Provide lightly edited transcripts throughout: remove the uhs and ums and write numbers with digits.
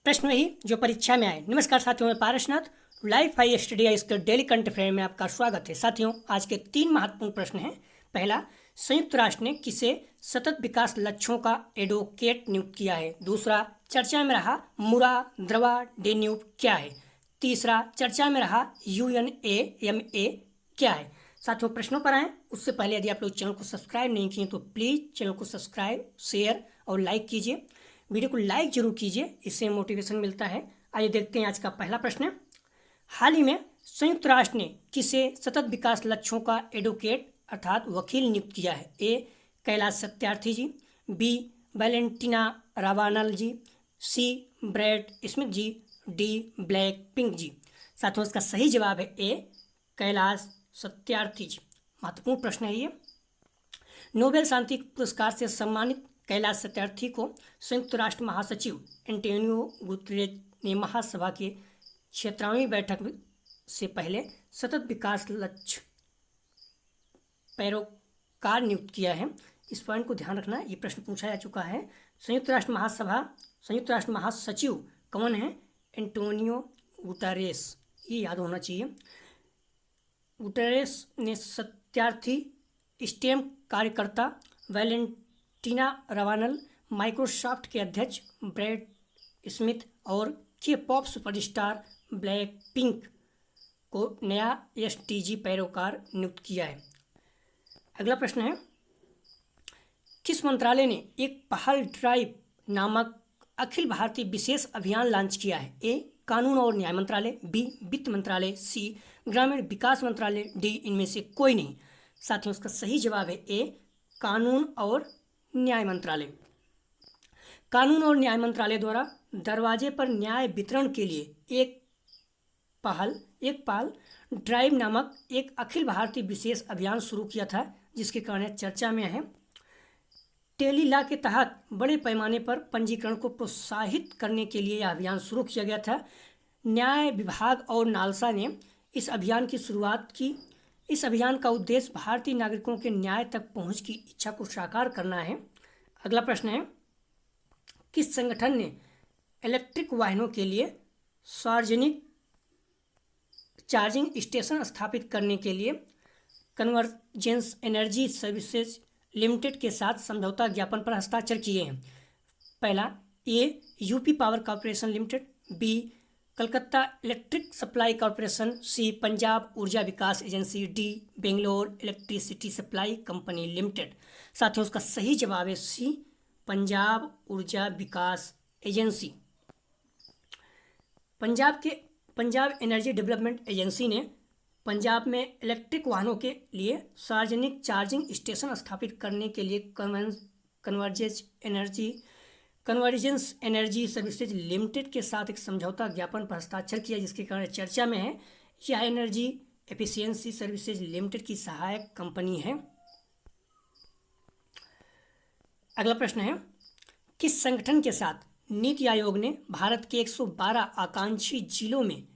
प्रश्न वही जो परीक्षा में आए। नमस्कार साथियों, मैं पारसनाथ। लाइफ हाई स्टडी इसके डेली करंट अफेयर में आपका स्वागत है। साथियों, आज के 3 महत्वपूर्ण प्रश्न हैं। पहला, संयुक्त राष्ट्र ने किसे सतत विकास लक्ष्यों का एडवोकेट नियुक्त किया है? दूसरा, चर्चा में रहा मुरा द्रवा डेन्यूब क्या है? तीसरा, चर्चा में रहा UNAMA क्या है? साथियों, प्रश्नों पर आएँ उससे पहले यदि आप लोग चैनल को सब्सक्राइब नहीं किए तो प्लीज़ चैनल को सब्सक्राइब, शेयर और लाइक कीजिए। वीडियो को लाइक जरूर कीजिए, इससे मोटिवेशन मिलता है। आइए देखते हैं आज का पहला प्रश्न। हाल ही में संयुक्त राष्ट्र ने किसे सतत विकास लक्ष्यों का एडवोकेट अर्थात वकील नियुक्त किया है? ए, कैलाश सत्यार्थी जी, बी, वैलेंटिना रावानल जी, सी, ब्रैड स्मिथ जी, डी, ब्लैक पिंक जी। साथियों, इसका सही जवाब है ए, कैलाश सत्यार्थी जी। महत्वपूर्ण प्रश्न है ये। नोबेल शांति पुरस्कार से सम्मानित कैलाश सत्यार्थी को संयुक्त राष्ट्र महासचिव एंटोनियो गुतेरेस ने महासभा के 76वीं बैठक से पहले सतत विकास लक्ष्य पैरोकार नियुक्त किया है। इस पॉइंट को ध्यान रखना, ये प्रश्न पूछा जा चुका है। संयुक्त राष्ट्र महासचिव कौन है? एंटोनियो गुतेरेस, ये याद होना चाहिए। गुतेरेस ने सत्यार्थी, स्टेम कार्यकर्ता वैलेंटिना रावानल, माइक्रोसॉफ्ट के अध्यक्ष ब्रैड स्मिथ और के पॉप सुपरस्टार ब्लैक पिंक को नया SDG पैरोकार नियुक्त किया है। अगला प्रश्न है, किस मंत्रालय ने एक पहल ड्राइव नामक अखिल भारतीय विशेष अभियान लॉन्च किया है? ए, कानून और न्याय मंत्रालय, बी, वित्त मंत्रालय, सी, ग्रामीण विकास मंत्रालय, डी, इनमें से कोई नहीं। साथियों, इसका सही जवाब है ए, कानून और न्याय मंत्रालय। कानून और न्याय मंत्रालय द्वारा दरवाजे पर न्याय वितरण के लिए एक पहल ड्राइव नामक एक अखिल भारतीय विशेष अभियान शुरू किया था, जिसके कारण चर्चा में है। टेली लॉ के तहत बड़े पैमाने पर पंजीकरण को प्रोत्साहित करने के लिए यह अभियान शुरू किया गया था। न्याय विभाग और नालसा ने इस अभियान की शुरुआत की। इस अभियान का उद्देश्य भारतीय नागरिकों के न्याय तक पहुंच की इच्छा को साकार करना है। अगला प्रश्न है, किस संगठन ने इलेक्ट्रिक वाहनों के लिए सार्वजनिक चार्जिंग स्टेशन स्थापित करने के लिए कन्वर्जेंस एनर्जी सर्विसेज लिमिटेड के साथ समझौता ज्ञापन पर हस्ताक्षर किए हैं? पहला, A, UP power corporation limited, B, Calcutta electric supply corporation, C, Punjab Urja Vikas agency, D, Bangalore electricity supply company limited. साथियों, उसका सही जवाब है C, Punjab Urja Vikas agency. Punjab energy development agency ने पंजाब में इलेक्ट्रिक वाहनों के लिए सार्वजनिक चार्जिंग स्टेशन स्थापित करने के लिए कन्वर्जेंस एनर्जी सर्विसेज लिमिटेड के साथ एक समझौता ज्ञापन पर हस्ताक्षर किया, जिसके कारण चर्चा में है। यह एनर्जी एफिशिएंसी सर्विसेज लिमिटेड की सहायक कंपनी है। अगला प्रश्न है, किस संगठन के साथ नीति आयोग ने भारत के 112 आकांक्षी जिलों में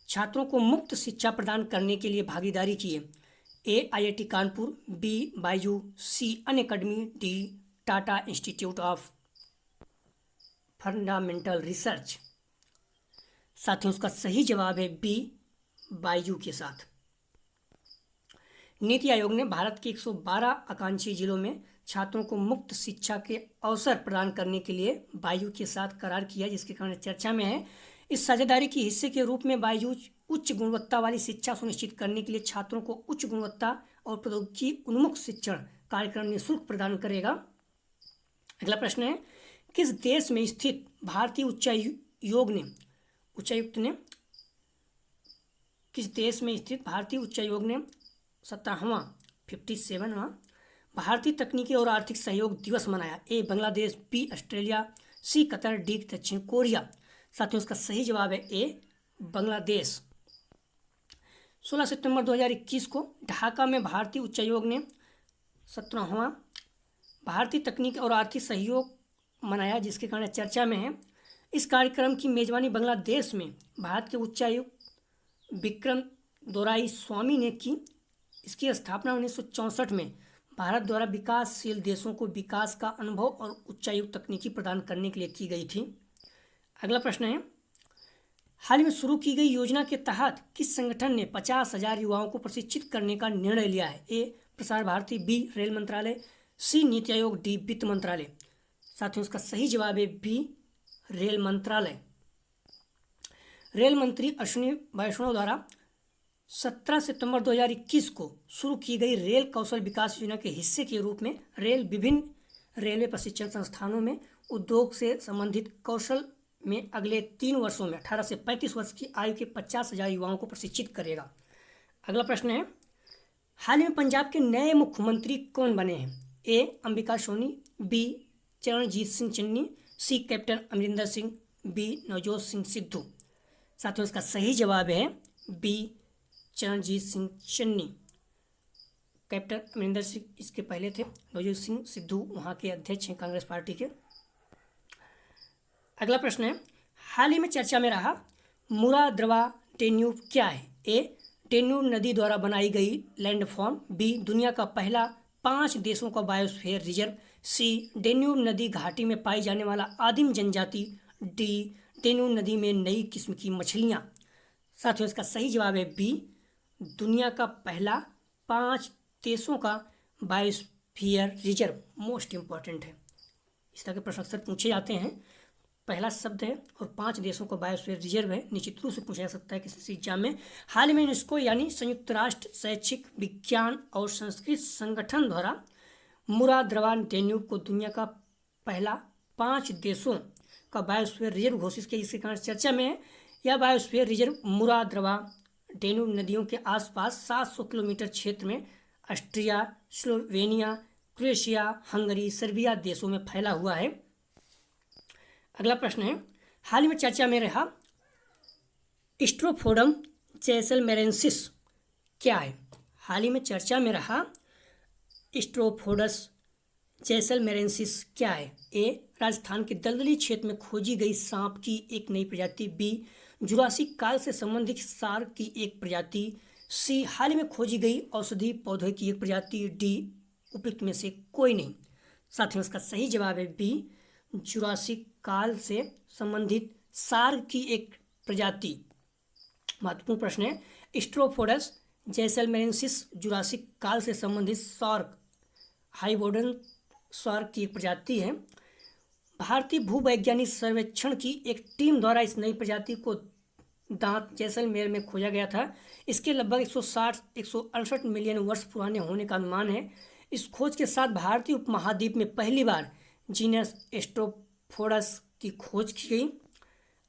छात्रों को मुफ्त शिक्षा प्रदान करने के लिए भागीदारी की है? A, IIT Kanpur, B, Byju, C, Unacademy, D, Tata Institute of Fundamental Research. साथियों, उसका सही जवाब है बी, बायजू के साथ। नीति आयोग ने भारत के 112 आकांक्षी जिलों में छात्रों को मुफ्त शिक्षा के अवसर प्रदान करने के लिए बायजू के साथ करार किया, जिसके कारण चर्चा में है। इस साझेदारी के हिस्से के रूप में बायजू उच्च गुणवत्ता वाली शिक्षा सुनिश्चित करने के लिए छात्रों को उच्च गुणवत्ता और प्रौद्योगिकी उन्मुख शिक्षण कार्यक्रम निःशुल्क प्रदान करेगा। अगला प्रश्न है, किस देश में स्थित भारतीय उच्चायुक्त ने किस देश में स्थित भारतीय उच्चायोग ने 57वां भारतीय तकनीकी और आर्थिक सहयोग दिवस मनाया? ए, बांग्लादेश, बी, ऑस्ट्रेलिया, सी, कतर, डी, दक्षिण कोरिया। साथियों, उसका सही जवाब है ए, बांग्लादेश। 16 सितंबर 2021 को ढाका में भारतीय उच्चायोग ने 17वां भारतीय तकनीकी और आर्थिक सहयोग मनाया, जिसके कारण चर्चा में है। इस कार्यक्रम की मेजबानी बांग्लादेश में भारत के उच्चायुक्त विक्रम दोराई स्वामी ने की। इसकी स्थापना 1964 में भारत द्वारा विकासशील देशों को विकास का अनुभव और उच्चायुक्त तकनीकी प्रदान करने के लिए की गई थी। अगला प्रश्न है, हाल ही में शुरू की गई योजना के तहत किस संगठन ने 50,000 युवाओं को प्रशिक्षित करने का निर्णय लिया है? ए प्रसार भारती, बी रेल मंत्रालय, सी नीति आयोग, डी वित्त मंत्रालय। साथियों इसका सही जवाब है बी रेल मंत्रालय। रेल मंत्री अश्विनी वैष्णव द्वारा 17 सितंबर 2021 को शुरू की गई रेल कौशल विकास योजना के हिस्से के रूप में विभिन्न रेलवे प्रशिक्षण संस्थानों में उद्योग से संबंधित कौशल में अगले 3 वर्षों में 18 से 35 वर्ष की आयु के 50,000 युवाओं को प्रशिक्षित करेगा। अगला प्रश्न है, हाल ही में पंजाब के नए मुख्यमंत्री कौन बने हैं? ए अंबिका सोनी, बी चरणजीत सिंह चन्नी, सी कैप्टन अमरिंदर सिंह, बी नवजोत सिंह सिद्धू। साथियों इसका सही जवाब है बी चरणजीत सिंह चन्नी। कैप्टन अमरिंदर सिंह इसके पहले थे, नवजोत सिंह सिद्धू वहाँ के अध्यक्ष हैं कांग्रेस पार्टी के। अगला प्रश्न है, हाल ही में चर्चा में रहा मुरा द्रवा डेन्यूब क्या है? ए डेन्यूब नदी द्वारा बनाई गई लैंडफॉर्म, बी दुनिया का पहला 5 देशों का बायोस्फीयर रिजर्व, सी डेन्यूब नदी घाटी में पाई जाने वाला आदिम जनजाति, डी डेन्यूब नदी में नई किस्म की मछलियाँ। साथियों इसका सही जवाब है बी दुनिया का पहला 5 देशों का बायोस्फीयर रिजर्व। मोस्ट इम्पॉर्टेंट है, इस तरह के प्रश्न अक्सर पूछे जाते हैं। पहला शब्द है और 5 देशों का बायोस्फीयर रिजर्व है, निश्चित रूप से पूछा जा सकता है किसी एग्जाम में। हाल ही में यूनेस्को यानी संयुक्त राष्ट्र शैक्षिक विज्ञान और संस्कृति संगठन द्वारा मुरा द्रवा डेन्यूब को दुनिया का पहला 5 देशों का बायोस्फीयर रिजर्व घोषित किया, जिसके कारण चर्चा में है। यह बायोस्फीयर रिजर्व मुरा द्रवा डेन्यूब नदियों के आसपास 700 किलोमीटर क्षेत्र में Austria, Slovenia, Croatia, Hungary, Serbia देशों में फैला हुआ है। अगला प्रश्न है, हाल ही में चर्चा में रहा स्ट्रोफोडम जैसलमेरेंसिस क्या है? हाल ही में चर्चा में रहा स्ट्रोफोडस जैसलमेरेंसिस क्या है? ए राजस्थान के दलदली क्षेत्र में खोजी गई सांप की एक नई प्रजाति, बी जुरासिक काल से संबंधित सार्क की एक प्रजाति, सी हाल ही में खोजी गई औषधि पौधे की एक प्रजाति, डी उपयुक्त में से कोई नहीं। साथियों इसका सही जवाब है बी जुरासिक काल से संबंधित सार्क की एक प्रजाति। महत्वपूर्ण प्रश्न है, स्ट्रोफोडस जैसलमेरेंसिस जुरासिक काल से संबंधित सार्क हाइबोडन सार्क की एक प्रजाति है। भारतीय भूवैज्ञानिक सर्वेक्षण की एक टीम द्वारा इस नई प्रजाति को दांत जैसलमेर में खोजा गया था। इसके लगभग 168 मिलियन वर्ष पुराने होने का अनुमान है। इस खोज के साथ भारतीय उपमहाद्वीप में पहली बार जीनस स्ट्रोफोडस की खोज की गई।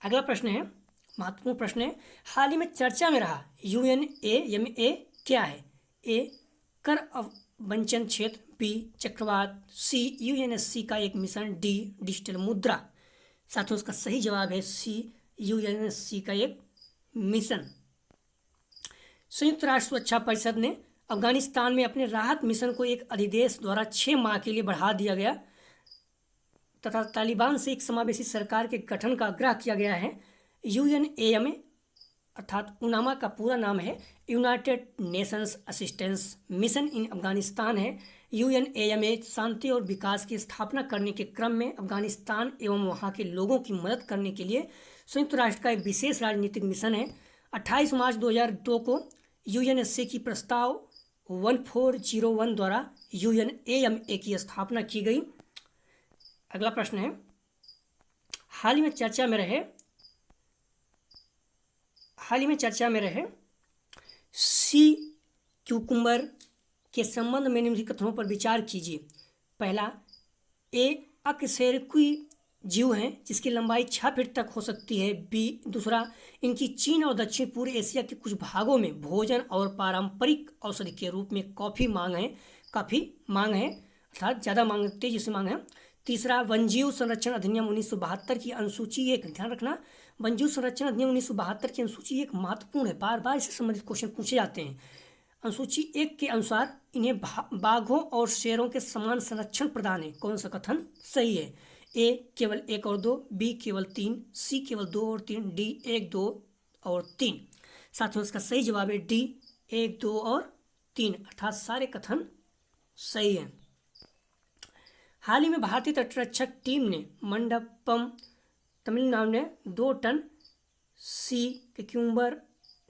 अगला प्रश्न है, महत्वपूर्ण प्रश्न है, हाल ही में चर्चा में रहा UNAMA क्या है? ए कर अवंचन क्षेत्र, बी चक्रवात, सी UNSC का एक मिशन, डी डिजिटल मुद्रा। साथियों इसका सही जवाब है सी UNSC का एक मिशन। संयुक्त राष्ट्र सुरक्षा परिषद ने अफगानिस्तान में अपने राहत मिशन को एक अधिदेश द्वारा 6 माह के लिए बढ़ा दिया गया तथा तालिबान से एक समावेशी सरकार के गठन का आग्रह किया गया है। UNAMA अर्थात UNAMA का पूरा नाम है United Nations assistance mission in Afghanistan है। UNAMA शांति और विकास की स्थापना करने के क्रम में अफगानिस्तान एवं वहां के लोगों की मदद करने के लिए संयुक्त राष्ट्र का एक विशेष राजनीतिक मिशन है। 28 मार्च 2002 को UNSC की प्रस्ताव 1401 द्वारा UNAMA की स्थापना की गई। अगला प्रश्न है, हाल ही में चर्चा में रहे सी क्यूकुम्बर के संबंध में निम्नलिखित कथनों पर विचार कीजिए। पहला, ए अकशेरुकी जीव हैं जिसकी लंबाई 6 फीट तक हो सकती है। बी दूसरा, इनकी चीन और दक्षिण पूर्व एशिया के कुछ भागों में भोजन और पारंपरिक औषधि के रूप में काफ़ी मांग है अर्थात ज़्यादा मांग, तेजी से मांग है। तीसरा, वन्यजीव संरक्षण अधिनियम 1972 की अनुसूची 1, ध्यान रखना वन्यजीव संरक्षण अधिनियम 1972 की अनुसूची 1 महत्वपूर्ण है, बार बार इससे संबंधित क्वेश्चन पूछे जाते हैं। अनुसूची 1 के अनुसार इन्हें बाघों और शेरों के समान संरक्षण प्रदान है। कौन सा कथन सही है? ए केवल 1 और 2, बी केवल 3, सी केवल 2 और 3, डी 1, 2 और 3। साथियों इसका सही जवाब है डी 1, 2 और 3 अर्थात सारे कथन सही हैं। हाल ही में भारतीय तटरक्षक टीम ने मंडपम तमिलनाडु ने 2 टन सी क्यूकम्बर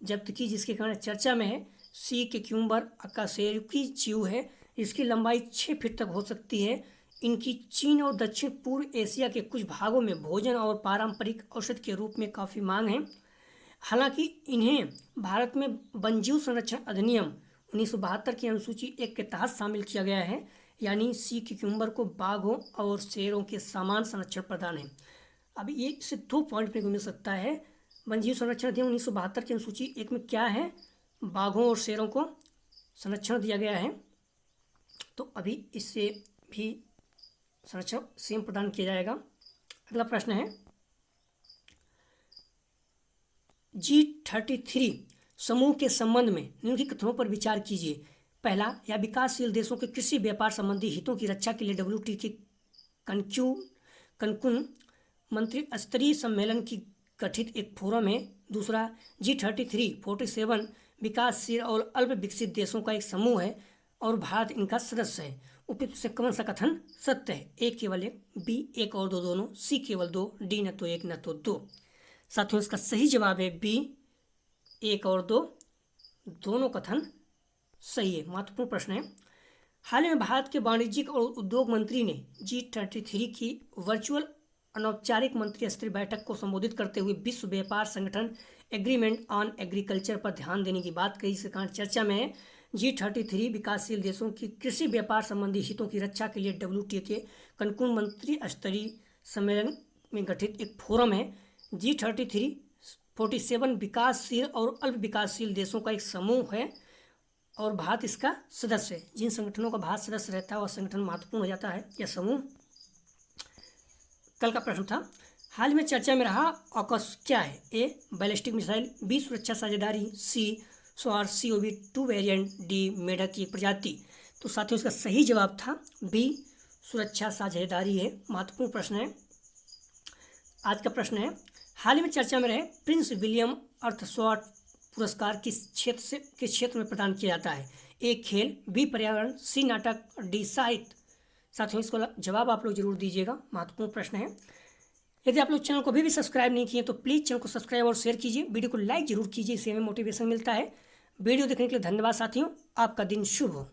जब्त की, जिसके कारण चर्चा में है। सी क्यूकम्बर अकासेरुकी जीव है, इसकी लंबाई 6 फीट तक हो सकती है। इनकी चीन और दक्षिण पूर्व एशिया के कुछ भागों में भोजन और पारंपरिक औषधि के रूप में काफ़ी मांग है। हालांकि इन्हें भारत में वन्यजीव संरक्षण अधिनियम 1972 की अनुसूची 1 के तहत शामिल किया गया है, यानी सी क्यूकम्बर को बाघों और शेरों के समान संरक्षण प्रदान है। अब ये इससे 2 पॉइंट में मिल सकता है। वन्यजीव संरक्षण अधिनियम 1972 की अनुसूची 1 में क्या है, बाघों और शेरों को संरक्षण दिया गया है, तो अभी इससे भी संरक्षण सेम प्रदान किया जाएगा। अगला प्रश्न है G33 समूह के संबंध में निम्नलिखित कथनों पर विचार कीजिए। पहला, यह विकासशील देशों के कृषि व्यापार संबंधी हितों की रक्षा के लिए WTO के कनकुन मंत्री स्तरीय सम्मेलन की गठित एक फोरम है। दूसरा, G33 विकासशील और अल्प विकसित देशों का एक समूह है और भारत इनका सदस्य है। उपयुक्त से कौन सा कथन सत्य है? ए केवल 1, बी 1 और 2 दोनों, सी केवल 2, डी न तो 1 न तो 2। साथियों, इसका सही जवाब है बी 1 और 2 दोनों कथन सही है। महत्वपूर्ण प्रश्न है। हाल ही में भारत के वाणिज्यिक और उद्योग मंत्री ने G33 की वर्चुअल अनौपचारिक मंत्री स्तरीय बैठक को संबोधित करते हुए विश्व व्यापार संगठन एग्रीमेंट ऑन एग्रीकल्चर पर ध्यान देने की बात कही। इसके कारण चर्चा में है। G33 विकासशील देशों की कृषि व्यापार संबंधी हितों की रक्षा के लिए WTO के कनकुन मंत्री स्तरीय सम्मेलन में गठित एक फोरम है। G33 विकासशील और अल्प विकासशील देशों का एक समूह है और भारत इसका सदस्य है। जिन संगठनों का भारत सदस्य रहता है वह संगठन महत्वपूर्ण हो जाता है, यह समूह। कल का प्रश्न था, हाल में चर्चा में रहा ऑकस क्या है? ए बैलिस्टिक मिसाइल, बी सुरक्षा साझेदारी, सी SAR-CoV-2 वेरिएंट, डी मेढक की एक प्रजाति। तो साथियों, इसका सही जवाब था बी सुरक्षा साझेदारी है। महत्वपूर्ण प्रश्न है। आज का प्रश्न है, हाल ही में चर्चा में रहे प्रिंस विलियम अर्थस्वार्थ पुरस्कार किस क्षेत्र में प्रदान किया जाता है? ए खेल, बी पर्यावरण, सी नाटक, डी साहित्य। साथियों, इसको जवाब आप लोग जरूर दीजिएगा। महत्वपूर्ण प्रश्न है। यदि आप लोग चैनल को अभी भी सब्सक्राइब नहीं किए तो प्लीज़ चैनल को सब्सक्राइब और शेयर कीजिए। वीडियो को लाइक जरूर कीजिए, इससे हमें मोटिवेशन मिलता है। वीडियो देखने के लिए धन्यवाद साथियों। आपका दिन शुभ हो।